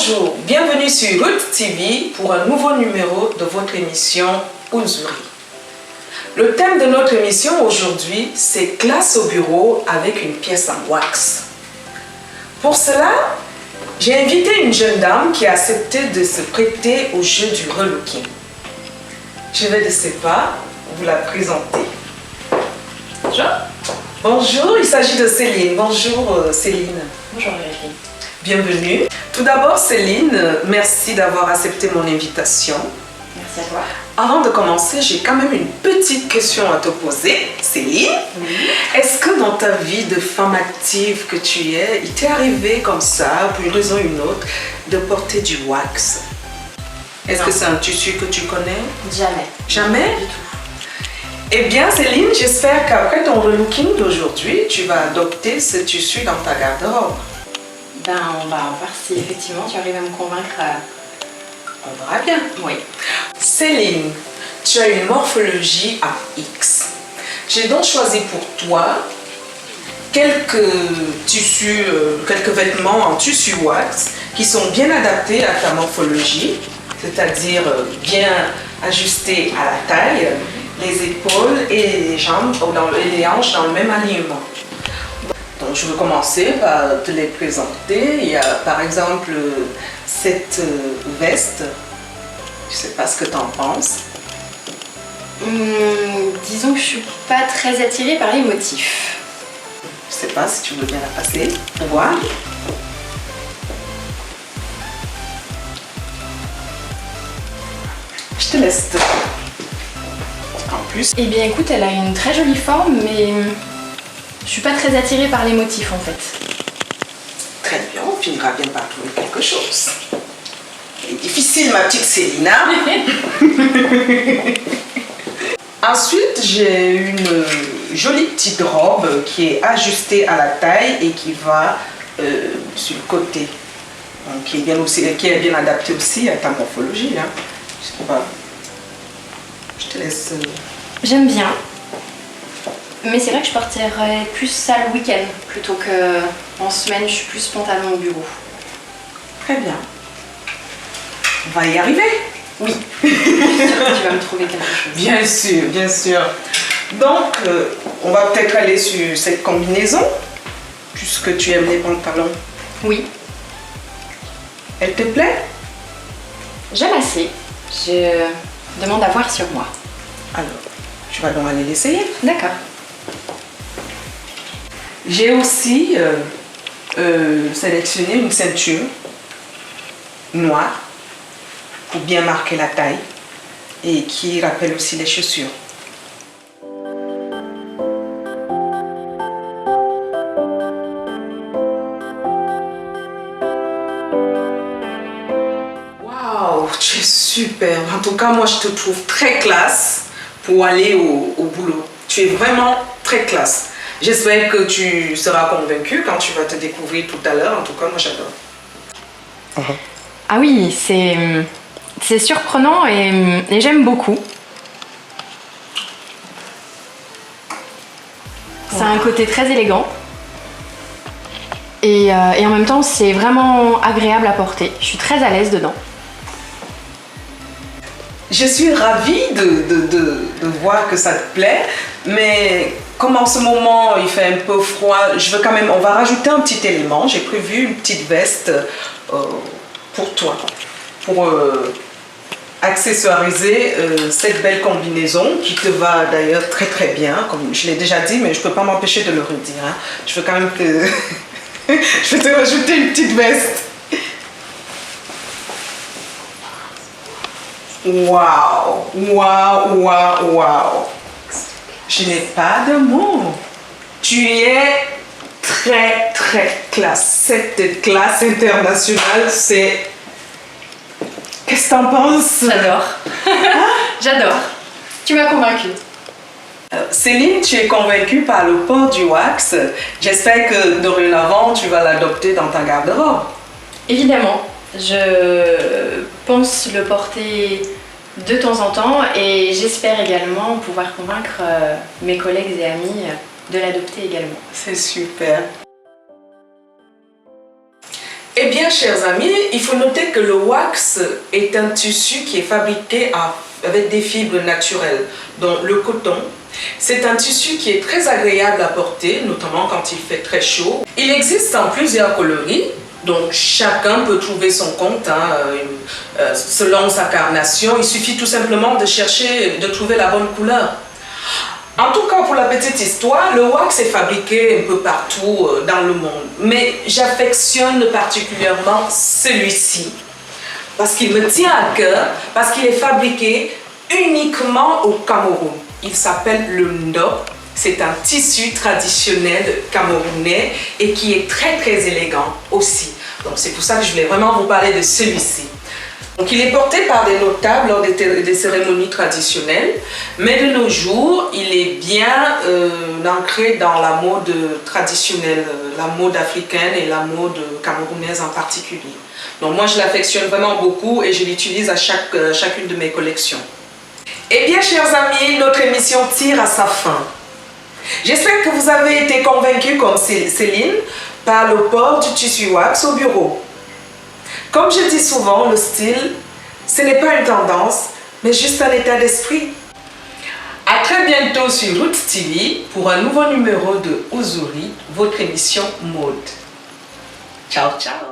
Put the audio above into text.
Bonjour, bienvenue sur Root TV pour un nouveau numéro de votre émission Unzuri. Le thème de notre émission aujourd'hui, c'est classe au bureau avec une pièce en wax. Pour cela, j'ai invité une jeune dame qui a accepté de se prêter au jeu du relooking. Je vais de ses pas vous la présenter. Bonjour. Bonjour, il s'agit de Céline. Bonjour Céline. Bonjour Virginie. Bienvenue. Tout d'abord Céline, merci d'avoir accepté mon invitation. Merci à toi. Avant de commencer, j'ai quand même une petite question à te poser, Céline. Oui. Est-ce que dans ta vie de femme active que tu es, il t'est arrivé comme ça, pour une raison ou une autre, de porter du wax? Est-ce que c'est un tissu que tu connais? Jamais. Jamais? Du tout. Eh bien Céline, j'espère qu'après ton relooking d'aujourd'hui, tu vas adopter ce tissu dans ta garde-robe. Ben, on va voir si effectivement tu arrives à me convaincre. On verra bien. Oui. Céline, tu as une morphologie à X. J'ai donc choisi pour toi quelques tissus, quelques vêtements en tissu wax qui sont bien adaptés à ta morphologie, c'est-à-dire bien ajustés à la taille, les épaules et les jambes et les hanches dans le même alignement. Donc, je vais commencer par te les présenter. Il y a par exemple cette veste. Je ne sais pas ce que tu en penses. Disons que je suis pas très attirée par les motifs. Je ne sais pas si tu veux bien la passer pour voir. Je te laisse. En plus. Eh bien écoute, elle a une très jolie forme, mais je suis pas très attirée par les motifs en fait. Très bien, on finira bien par trouver quelque chose. C'est difficile, ma petite Célina. Ensuite, j'ai une jolie petite robe qui est ajustée à la taille et qui va sur le côté. Donc, qui est bien adaptée aussi à ta morphologie. Hein. Je sais pas. Je te laisse. J'aime bien. Mais c'est vrai que je partirais plus ça le week-end plutôt qu'en semaine, je suis plus spontanément au bureau. Très bien. On va y arriver. Oui. Je suis sûre que tu vas me trouver quelque chose. Bien sûr, bien sûr. Donc, on va peut-être aller sur cette combinaison, puisque tu aimes les pantalons. Oui. Elle te plaît? J'aime assez. Je demande à voir sur moi. Alors, tu vas donc aller l'essayer. D'accord. J'ai aussi sélectionné une ceinture noire pour bien marquer la taille et qui rappelle aussi les chaussures. Waouh, tu es super. En tout cas, moi, je te trouve très classe pour aller au boulot. Tu es vraiment très classe. J'espère que tu seras convaincue quand tu vas te découvrir tout à l'heure. En tout cas, moi, j'adore. Ah oui, c'est surprenant et j'aime beaucoup. Ça a un côté très élégant. Et en même temps, c'est vraiment agréable à porter. Je suis très à l'aise dedans. Je suis ravie de voir que ça te plaît, mais comme en ce moment il fait un peu froid, on va rajouter un petit élément. J'ai prévu une petite veste pour toi, pour accessoiriser cette belle combinaison qui te va d'ailleurs très très bien, comme je l'ai déjà dit, mais je ne peux pas m'empêcher de le redire. Hein. Je veux quand même que... je vais te rajouter une petite veste. Waouh, waouh, waouh, waouh. Je n'ai pas de mots. Tu es très, très classe. Cette classe internationale, c'est... Qu'est-ce que t'en penses? J'adore. J'adore. Tu m'as convaincue. Céline, tu es convaincue par le port du wax. J'espère que dorénavant, tu vas l'adopter dans ta garde-robe. Évidemment. Je pense le porter de temps en temps et j'espère également pouvoir convaincre mes collègues et amis de l'adopter également. C'est super. Eh bien, chers amis, il faut noter que le wax est un tissu qui est fabriqué avec des fibres naturelles, dont le coton. C'est un tissu qui est très agréable à porter, notamment quand il fait très chaud. Il existe en plusieurs coloris, donc chacun peut trouver son compte selon sa carnation. Il suffit tout simplement de chercher, de trouver la bonne couleur. En tout cas, pour la petite histoire, le wax est fabriqué un peu partout dans le monde. Mais j'affectionne particulièrement celui-ci. Parce qu'il me tient à cœur, parce qu'il est fabriqué uniquement au Cameroun. Il s'appelle le ndop. C'est un tissu traditionnel camerounais et qui est très très élégant aussi. Donc c'est pour ça que je voulais vraiment vous parler de celui-ci. Donc il est porté par des notables lors des cérémonies traditionnelles, mais de nos jours, il est bien ancré dans la mode traditionnelle, la mode africaine et la mode camerounaise en particulier. Donc moi je l'affectionne vraiment beaucoup et je l'utilise à chacune de mes collections. Eh bien chers amis, notre émission tire à sa fin. J'espère que vous avez été convaincus comme Céline par le port du tissu wax au bureau. Comme je dis souvent, le style, ce n'est pas une tendance, mais juste un état d'esprit. À très bientôt sur Roots TV pour un nouveau numéro de Uzuri, votre émission mode. Ciao, ciao!